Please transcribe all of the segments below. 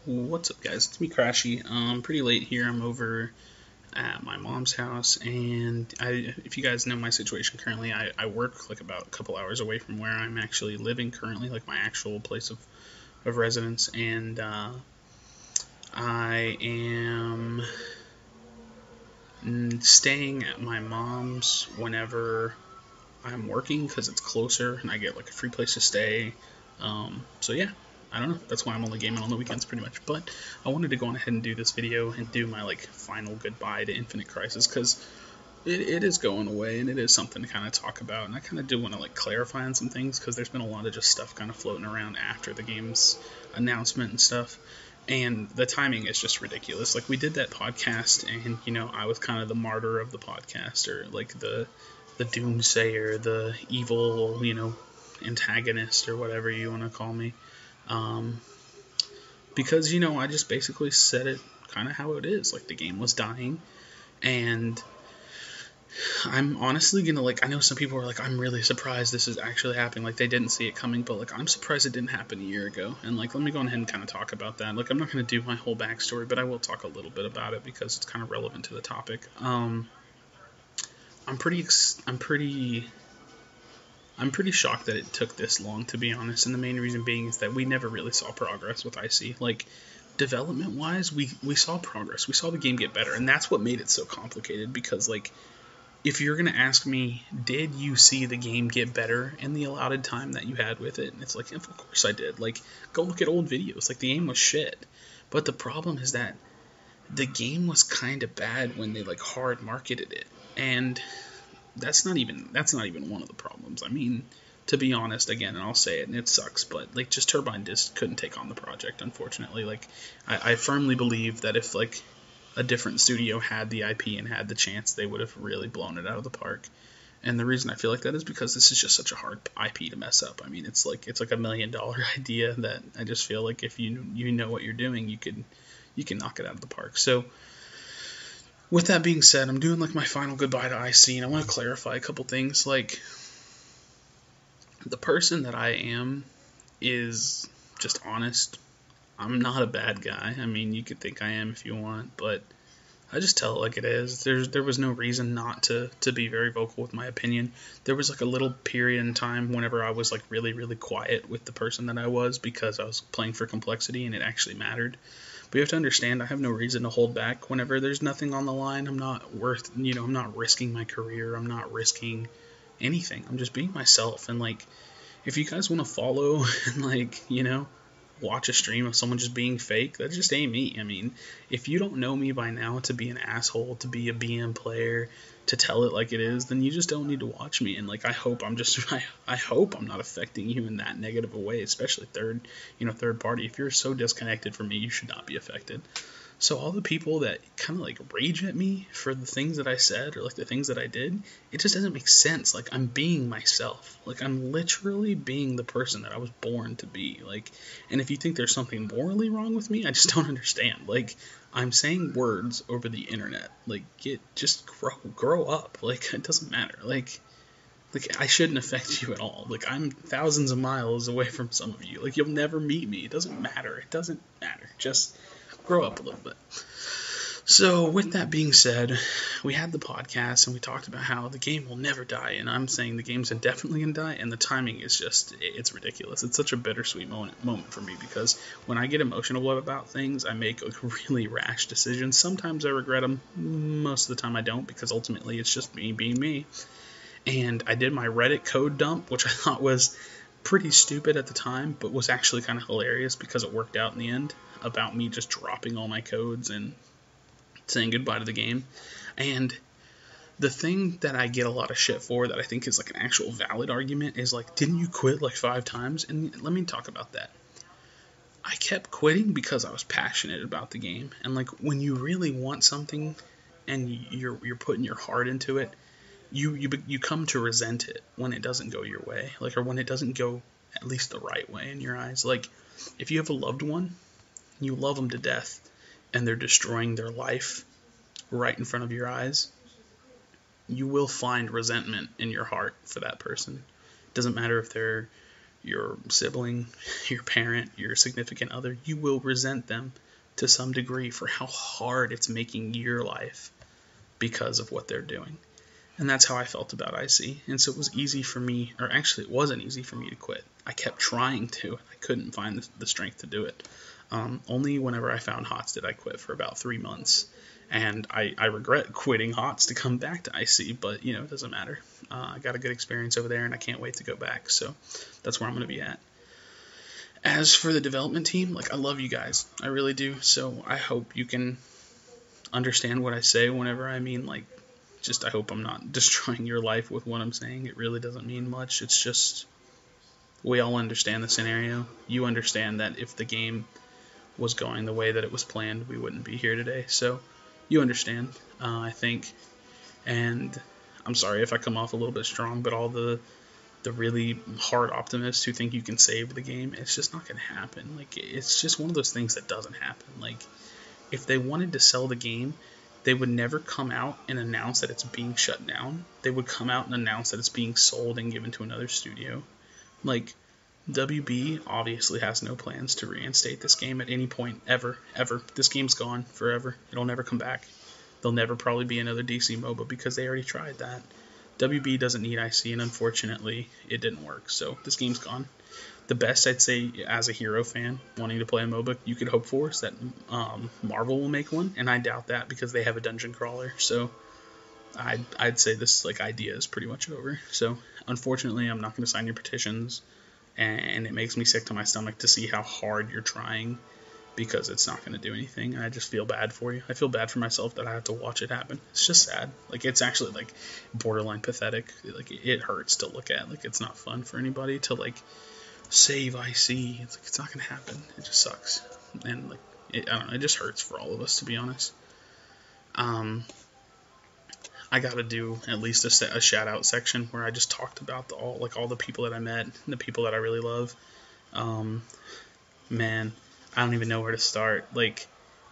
What's up, guys? It's me, Crashy. Pretty late here. I'm over at my mom's house, and if you guys know my situation currently, I work like about a couple hours away from where I'm actually living currently, like my actual place of residence, and I am staying at my mom's whenever I'm working because it's closer and I get like a free place to stay. So yeah, I don't know. That's why I'm only gaming on the weekends pretty much. But I wanted to go on ahead and do this video and do my like final goodbye to Infinite Crisis because it is going away and it is something to kind of talk about. And I kind of do want to like clarify on some things because there's been a lot of just stuff kind of floating around after the game's announcement and stuff. And the timing is just ridiculous. Like we did that podcast, and I was kind of the martyr of the podcast, or like the doomsayer, the evil, antagonist, or whatever you want to call me. Um, because, I just basically said it kind of how it is. Like, the game was dying, and I'm honestly gonna, like, I know some people are like, I'm really surprised this is actually happening. Like, they didn't see it coming, but, like, I'm surprised it didn't happen a year ago. And, like, let me go ahead and kind of talk about that. Like, I'm not gonna do my whole backstory, but I will talk a little bit about it because it's kind of relevant to the topic. I'm pretty, I'm pretty I'm pretty shocked that it took this long, to be honest, and the main reason being is that we never really saw progress with IC. Like, development-wise, we saw progress. We saw the game get better, and that's what made it so complicated, because, like, if you're going to ask me, did you see the game get better in the allotted time that you had with it? And it's like, of course I did. Like, go look at old videos. Like, the game was shit. But the problem is that the game was kind of bad when they, like, hard marketed it. And that's not even one of the problems. I mean, to be honest, again, and I'll say it, and it sucks, but like just Turbine just couldn't take on the project, unfortunately. Like, I firmly believe that if like a different studio had the IP and had the chance, they would have really blown it out of the park. And the reason I feel like that is because this is just such a hard IP to mess up. I mean, it's like $1 million idea that I just feel like if you know what you're doing, you can knock it out of the park. So with that being said, I'm doing like my final goodbye to IC, and I want to clarify a couple things. Like, the person that I am is just honest. I'm not a bad guy. I mean, you could think I am if you want, but I just tell it like it is. There was no reason not to be very vocal with my opinion. There was like a little period in time whenever I was like really, really quiet with the person that I was because I was playing for complexity and it actually mattered. But you have to understand, I have no reason to hold back whenever there's nothing on the line. I'm not risking my career. I'm not risking anything. I'm just being myself. And like, if you guys want to follow and like, watch a stream of someone just being fake, that just ain't me. I mean, if you don't know me by now to be an asshole, to be a BM player, to tell it like it is, then you just don't need to watch me. And like, I hope I'm not affecting you in that negative a way, especially third party. If you're so disconnected from me, you should not be affected. So all the people that kind of like rage at me for the things that I said or like the things that I did, it just doesn't make sense. Like, I'm being myself. Like, I'm literally being the person that I was born to be. Like, and if you think there's something morally wrong with me, I just don't understand. Like, I'm saying words over the internet. Like, just grow up. Like, it doesn't matter. Like I shouldn't affect you at all. Like, I'm thousands of miles away from some of you. Like, you'll never meet me. It doesn't matter. It doesn't matter. Just grow up a little bit. So, with that being said, we had the podcast and we talked about how the game will never die, and I'm saying the game's indefinitely gonna die, and the timing is it's ridiculous. It's such a bittersweet moment for me because when I get emotional about things, I make like really rash decisions. Sometimes I regret them, most of the time I don't, because ultimately it's just me being me. And I did my Reddit code dump, which I thought was pretty stupid at the time, but was actually kind of hilarious because it worked out in the end, about me just dropping all my codes and saying goodbye to the game. And the thing that I get a lot of shit for that I think is like an actual valid argument is like, didn't you quit like 5 times? And let me talk about that. I kept quitting because I was passionate about the game. And like, when you really want something and you're putting your heart into it, you come to resent it when it doesn't go your way, like, or when it doesn't go at least the right way in your eyes. Like, if you have a loved one, you love them to death, and they're destroying their life right in front of your eyes, you will find resentment in your heart for that person. It doesn't matter if they're your sibling, your parent, your significant other, you will resent them to some degree for how hard it's making your life because of what they're doing. And that's how I felt about IC. And so it was easy for me, or actually it wasn't easy for me to quit. I kept trying to. I couldn't find the strength to do it. Only whenever I found HOTS did I quit for about 3 months. And I regret quitting HOTS to come back to IC, but, it doesn't matter. I got a good experience over there, and I can't wait to go back. So that's where I'm going to be at. As for the development team, I love you guys. I really do. So I hope you can understand what I say whenever I mean, I hope I'm not destroying your life with what I'm saying. It really doesn't mean much. It's just, we all understand the scenario. You understand that if the game was going the way that it was planned, we wouldn't be here today. So you understand, I think. And I'm sorry if I come off a little bit strong, but all the really hard optimists who think you can save the game, it's just not going to happen. It's just one of those things that doesn't happen. If they wanted to sell the game, they would never come out and announce that it's being shut down. They would come out and announce that it's being sold and given to another studio. WB obviously has no plans to reinstate this game at any point, ever. This game's gone forever. It'll never come back. There'll never probably be another DC MOBA because they already tried that. WB doesn't need IC, and unfortunately, it didn't work, so this game's gone. The best I'd say, as a Hero fan, wanting to play a MOBA, you could hope for is that Marvel will make one, and I doubt that because they have a dungeon crawler, so I'd say this idea is pretty much over. So, unfortunately, I'm not going to sign your petitions, and it makes me sick to my stomach to see how hard you're trying, because it's not going to do anything, and I just feel bad for you. I feel bad for myself that I have to watch it happen. It's just sad. It's actually, borderline pathetic. It hurts to look at. It's not fun for anybody to, save IC. It's not going to happen. It just sucks. And, I don't know, it just hurts for all of us, to be honest. I got to do at least a shout-out section where I just talked about all the people that I met, and the people that I really love. Man, I don't even know where to start.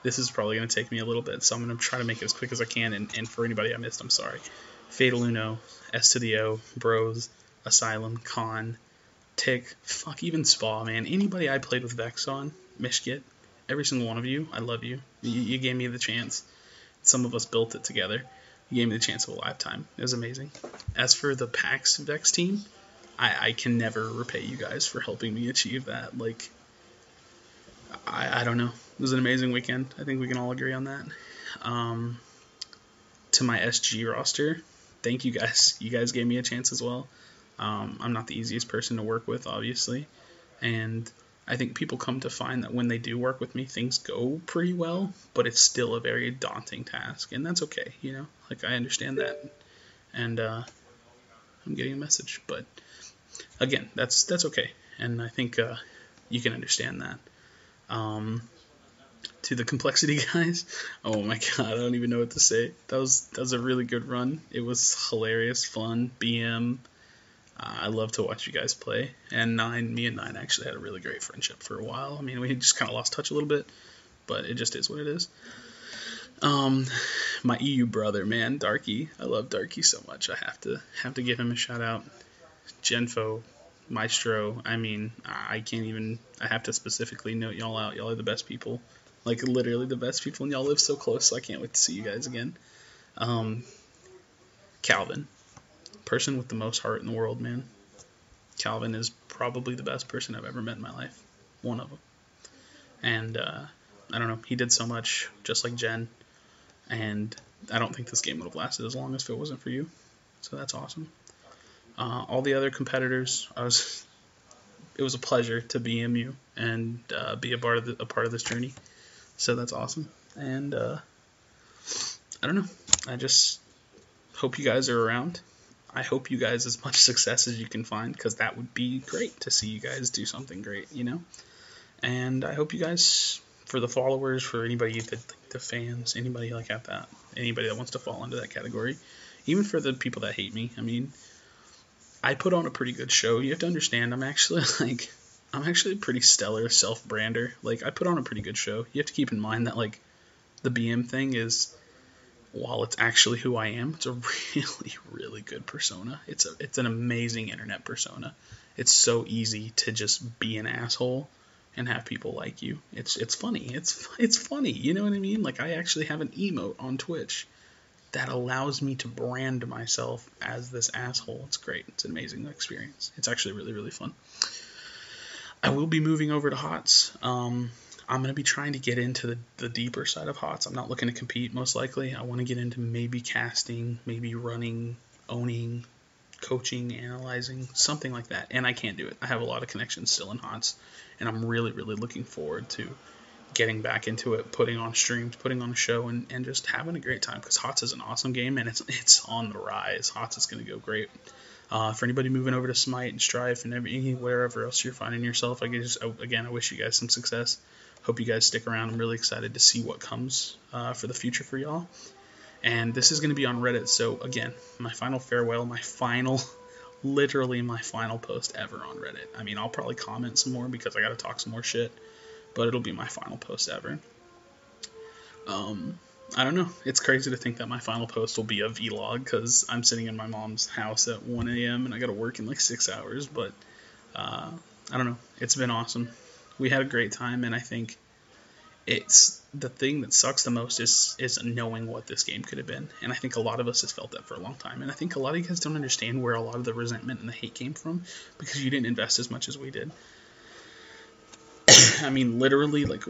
This is probably going to take me a little bit, so I'm going to try to make it as quick as I can, and for anybody I missed, I'm sorry. Fatal Uno, S to the O, Bros, Asylum, Khan, Tick, even Spa, man. Anybody I played with Vex on, Mishkit, every single one of you, I love you. You gave me the chance. Some of us built it together. You gave me the chance of a lifetime. It was amazing. As for the PAX Vex team, I can never repay you guys for helping me achieve that. I don't know. It was an amazing weekend. I think we can all agree on that. To my SG roster, thank you guys. You guys gave me a chance as well. I'm not the easiest person to work with, obviously. And I think people come to find that when they do work with me, things go pretty well, but it's still a very daunting task. And that's okay, I understand that. And I'm getting a message. But again, that's okay. And I think you can understand that. To the complexity guys, oh my god, I don't even know what to say. That was a really good run. It was hilarious, fun, BM. I love to watch you guys play. And me and Nine actually had a really great friendship for a while. I mean, we just kind of lost touch a little bit, but it just is what it is. My EU brother, man, Darky. I love Darky so much. I have to give him a shout out. Genfo, Maestro. I mean, I have to specifically note y'all out. Y'all are the best people. Literally the best people, and y'all live so close, so I can't wait to see you guys again. Calvin. Person with the most heart in the world, man. Calvin is probably the best person I've ever met in my life. One of them. And, I don't know, he did so much, just like Jen. And I don't think this game would have lasted as long if it wasn't for you. So that's awesome. All the other competitors, it was a pleasure to BM you and be a part of this journey. So that's awesome. And I don't know. I just hope you guys are around. I hope you guys as much success as you can find, because that would be great to see you guys do something great, And I hope you guys, for the followers, for anybody the fans, anybody that, anybody that wants to fall into that category, even for the people that hate me. I mean, I put on a pretty good show. You have to understand, I'm actually a pretty stellar self-brander. I put on a pretty good show. You have to keep in mind that the BM thing is, while it's actually who I am, it's a really, really good persona. It's an amazing internet persona. it's so easy to just be an asshole and have people like you. It's funny. It's funny. You know what I mean? Like, I actually have an emote on Twitch that allows me to brand myself as this asshole. It's great. It's an amazing experience. It's actually really, really fun. I will be moving over to HOTS. I'm going to be trying to get into the deeper side of HOTS. I'm not looking to compete, most likely. I want to get into maybe casting, maybe running, owning, coaching, analyzing, something like that. And I can't do it. I have a lot of connections still in HOTS, and I'm really, really looking forward to getting back into it, putting on streams, putting on a show, and just having a great time, because HOTS is an awesome game, and it's on the rise. HOTS is going to go great. For anybody moving over to Smite and Strife and wherever else you're finding yourself, I wish you guys some success. Hope you guys stick around. I'm really excited to see what comes for the future for y'all. And this is going to be on Reddit, so again, my final farewell, literally my final post ever on Reddit. I mean, I'll probably comment some more because I got to talk some more shit, but it'll be my final post ever. I don't know. It's crazy to think that my final post will be a vlog, because I'm sitting in my mom's house at 1 a.m. and I got to work in like 6 hours, but I don't know. It's been awesome. We had a great time, and I think it's the thing that sucks the most is knowing what this game could have been. And I think a lot of us have felt that for a long time. And I think a lot of you guys don't understand where a lot of the resentment and the hate came from, because you didn't invest as much as we did. I mean, literally, like,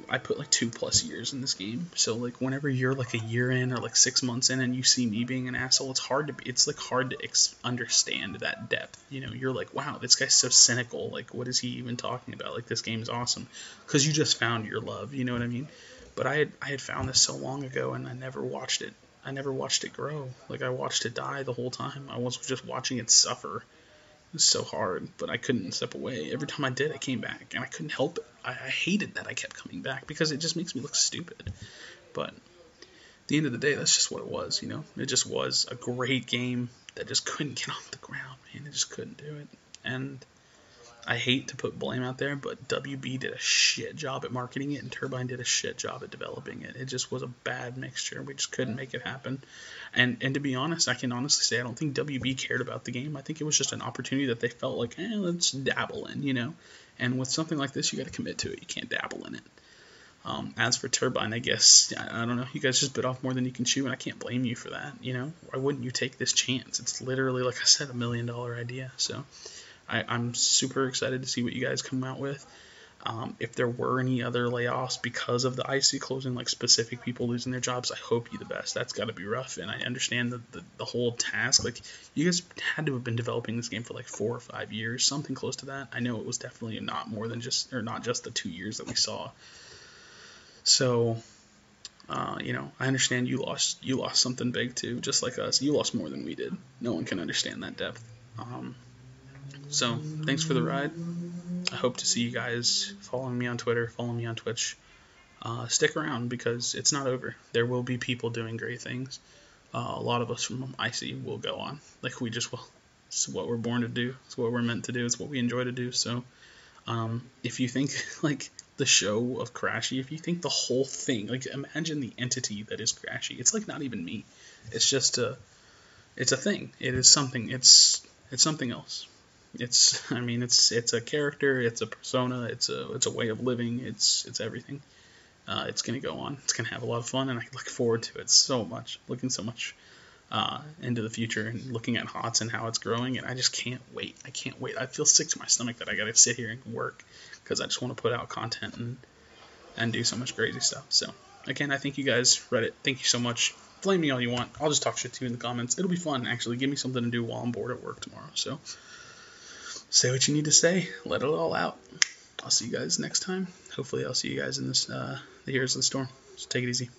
I put like 2+ years in this game. So like, whenever you're like a year in or like 6 months in and you see me being an asshole, it's hard to understand that depth. You know, you're like, wow, this guy's so cynical. Like, what is he even talking about? Like, this game's awesome, because you just found your love. You know what I mean? But I had found this so long ago, and I never watched it. I never watched it grow. Like, I watched it die the whole time. I was just watching it suffer. It was so hard, but I couldn't step away. Every time I did, I came back, and I couldn't help it. I hated that I kept coming back, because it just makes me look stupid. But at the end of the day, that's just what it was, you know? It just was a great game that just couldn't get off the ground, man. It just couldn't do it. And I hate to put blame out there, but WB did a shit job at marketing it, and Turbine did a shit job at developing it. It just was a bad mixture. We just couldn't make it happen. And to be honest, I can honestly say I don't think WB cared about the game. I think it was just an opportunity that they felt like, let's dabble in, you know? And with something like this, you got to commit to it. You can't dabble in it. As for Turbine, I guess, I don't know. You guys just bit off more than you can chew, and I can't blame you for that, you know? Why wouldn't you take this chance? It's literally, like I said, $1 million idea. So I'm super excited to see what you guys come out with. If there were any other layoffs because of the IC closing, like specific people losing their jobs, I hope you the best. That's got to be rough, and I understand the whole task. Like, you guys had to have been developing this game for like 4 or 5 years, something close to that. I know it was definitely not just the 2 years that we saw. So, you know, I understand you lost something big too, just like us. You lost more than we did. No one can understand that depth. So, thanks for the ride. I hope to see you guys following me on Twitter, following me on Twitch. Stick around, because it's not over. There will be people doing great things. A lot of us from IC will go on. Like, we just will. It's what we're born to do. It's what we're meant to do. It's what we enjoy to do. So, if you think, like, the show of Crashy, if you think the whole thing, like, imagine the entity that is Crashy. It's, like, not even me. It's just it's a thing. It is something. It's something else. It's a character, it's a persona, it's a way of living, it's everything. It's gonna go on. It's gonna have a lot of fun, and I look forward to it so much. Looking so much into the future, and looking at HOTS and how it's growing, and I just can't wait. I can't wait. I feel sick to my stomach that I gotta sit here and work, because I just want to put out content and do so much crazy stuff. So again, I thank you guys. Reddit, thank you so much. Blame me all you want. I'll just talk shit to you in the comments. It'll be fun, actually. Give me something to do while I'm bored at work tomorrow. So say what you need to say. Let it all out. I'll see you guys next time. Hopefully I'll see you guys in this the Heroes of the Storm. So take it easy.